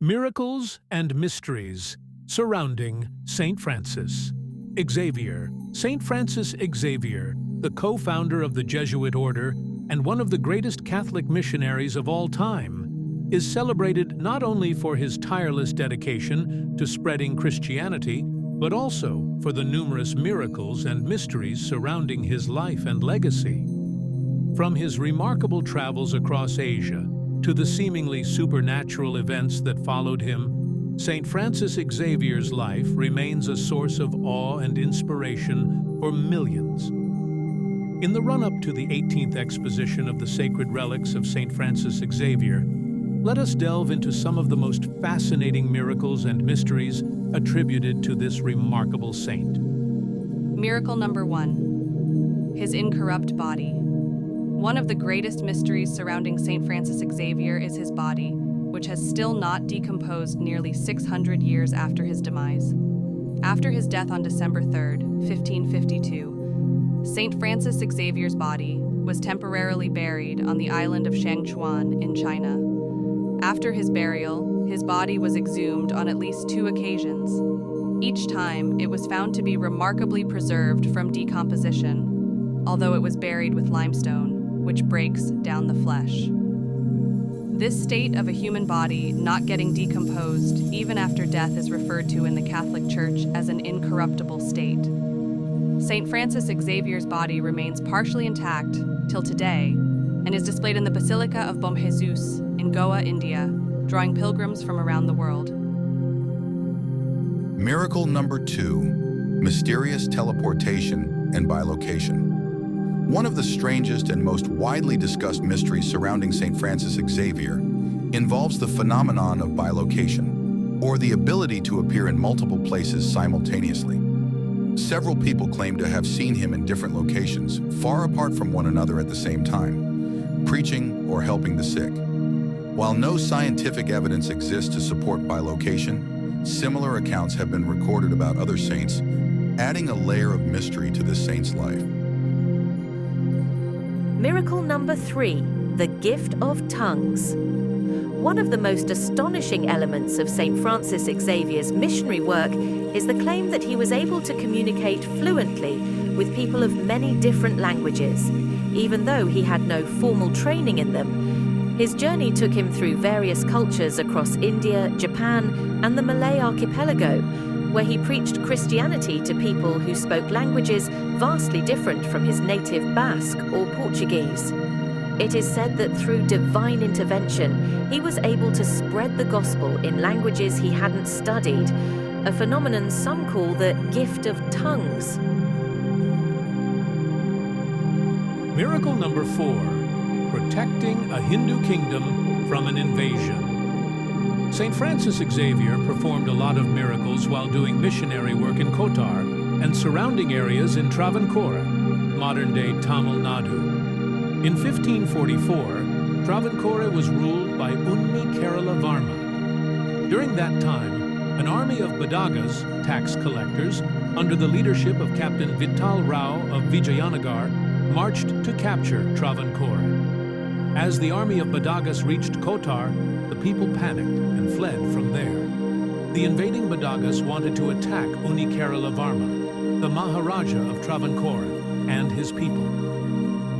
Miracles and mysteries surrounding Saint Francis Xavier. Saint Francis Xavier, the co-founder of the Jesuit order and one of the greatest Catholic missionaries of all time, is celebrated not only for his tireless dedication to spreading Christianity, but also for the numerous miracles and mysteries surrounding his life and legacy. From his remarkable travels across Asia to the seemingly supernatural events that followed him, St. Francis Xavier's life remains a source of awe and inspiration for millions. In the run-up to the 18th exposition of the sacred relics of St. Francis Xavier, let us delve into some of the most fascinating miracles and mysteries attributed to this remarkable saint. Miracle number 1. His incorrupt body. One of the greatest mysteries surrounding St. Francis Xavier is his body, which has still not decomposed nearly 600 years after his demise. After his death on December 3, 1552, St. Francis Xavier's body was temporarily buried on the island of Shangchuan in China. After his burial, his body was exhumed on at least 2 occasions. Each time, it was found to be remarkably preserved from decomposition, although it was buried with limestone, which breaks down the flesh. This state of a human body not getting decomposed even after death is referred to in the Catholic Church as an incorruptible state. St. Francis Xavier's body remains partially intact till today and is displayed in the Basilica of Bom Jesus in Goa, India, drawing pilgrims from around the world. Miracle number 2, mysterious teleportation and bilocation. One of the strangest and most widely discussed mysteries surrounding St. Francis Xavier involves the phenomenon of bilocation, or the ability to appear in multiple places simultaneously. Several people claim to have seen him in different locations, far apart from one another at the same time, preaching or helping the sick. While no scientific evidence exists to support bilocation, similar accounts have been recorded about other saints, adding a layer of mystery to this saint's life. Miracle number 3, the gift of tongues. One of the most astonishing elements of St. Francis Xavier's missionary work is the claim that he was able to communicate fluently with people of many different languages, even though he had no formal training in them. His journey took him through various cultures across India, Japan, and the Malay archipelago, where he preached Christianity to people who spoke languages vastly different from his native Basque or Portuguese. It is said that through divine intervention, he was able to spread the gospel in languages he hadn't studied, a phenomenon some call the gift of tongues. Miracle number 4, protecting a Hindu kingdom from an invasion. St. Francis Xavier performed a lot of miracles while doing missionary work in Kotar and surrounding areas in Travancore, modern-day Tamil Nadu. In 1544, Travancore was ruled by Kerala Varma. During that time, an army of Badagas, tax collectors, under the leadership of Captain Vittal Rao of Vijayanagar, marched to capture Travancore. As the army of Badagas reached Kotar, the people panicked and fled from there. The invading Badagas wanted to attack Kerala Varma, the Maharaja of Travancore, and his people.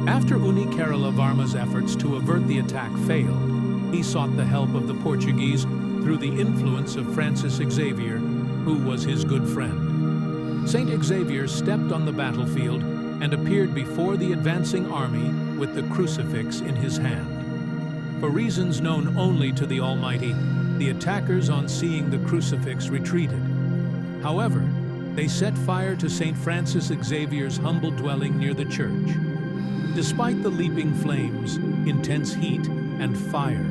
After Kerala Varma's efforts to avert the attack failed, he sought the help of the Portuguese through the influence of Francis Xavier, who was his good friend. Saint Xavier stepped on the battlefield and appeared before the advancing army with the crucifix in his hand. For reasons known only to the Almighty, the attackers, on seeing the crucifix, retreated. However, they set fire to St. Francis Xavier's humble dwelling near the church. Despite the leaping flames, intense heat, and fire,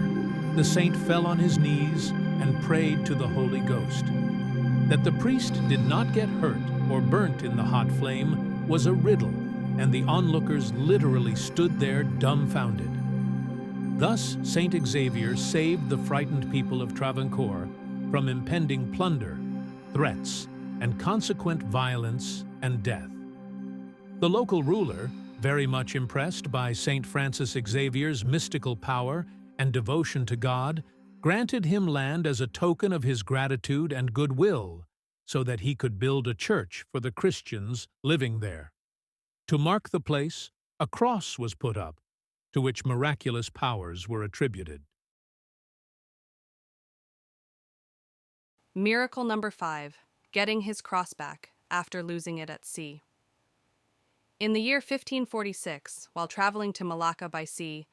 the saint fell on his knees and prayed to the Holy Ghost. That the priest did not get hurt or burnt in the hot flame was a riddle, and the onlookers literally stood there dumbfounded. Thus, St. Xavier saved the frightened people of Travancore from impending plunder, threats, and consequent violence and death. The local ruler, very much impressed by St. Francis Xavier's mystical power and devotion to God, granted him land as a token of his gratitude and goodwill, so that he could build a church for the Christians living there. To mark the place, a cross was put up, to which miraculous powers were attributed. Miracle number 5, getting his cross back after losing it at sea. In the year 1546, while traveling to Malacca by sea,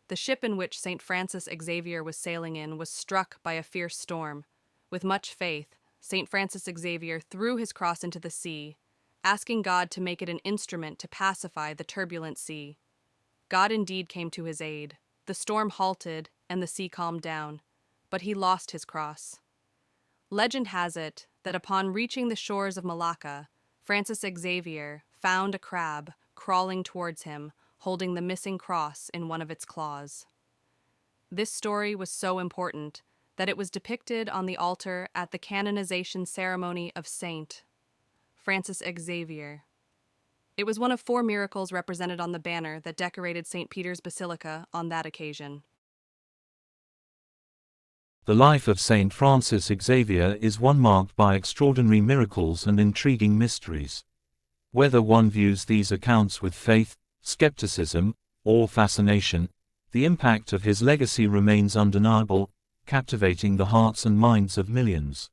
the ship in which St. Francis Xavier was sailing in was struck by a fierce storm. With much faith, St. Francis Xavier threw his cross into the sea, asking God to make it an instrument to pacify the turbulent sea. God indeed came to his aid. The storm halted and the sea calmed down, but he lost his cross. Legend has it that upon reaching the shores of Malacca, Francis Xavier found a crab crawling towards him, holding the missing cross in one of its claws. This story was so important that it was depicted on the altar at the canonization ceremony of Saint Francis Xavier. It was one of 4 miracles represented on the banner that decorated St. Peter's Basilica on that occasion. The life of St. Francis Xavier is one marked by extraordinary miracles and intriguing mysteries. Whether one views these accounts with faith, skepticism, or fascination, the impact of his legacy remains undeniable, captivating the hearts and minds of millions.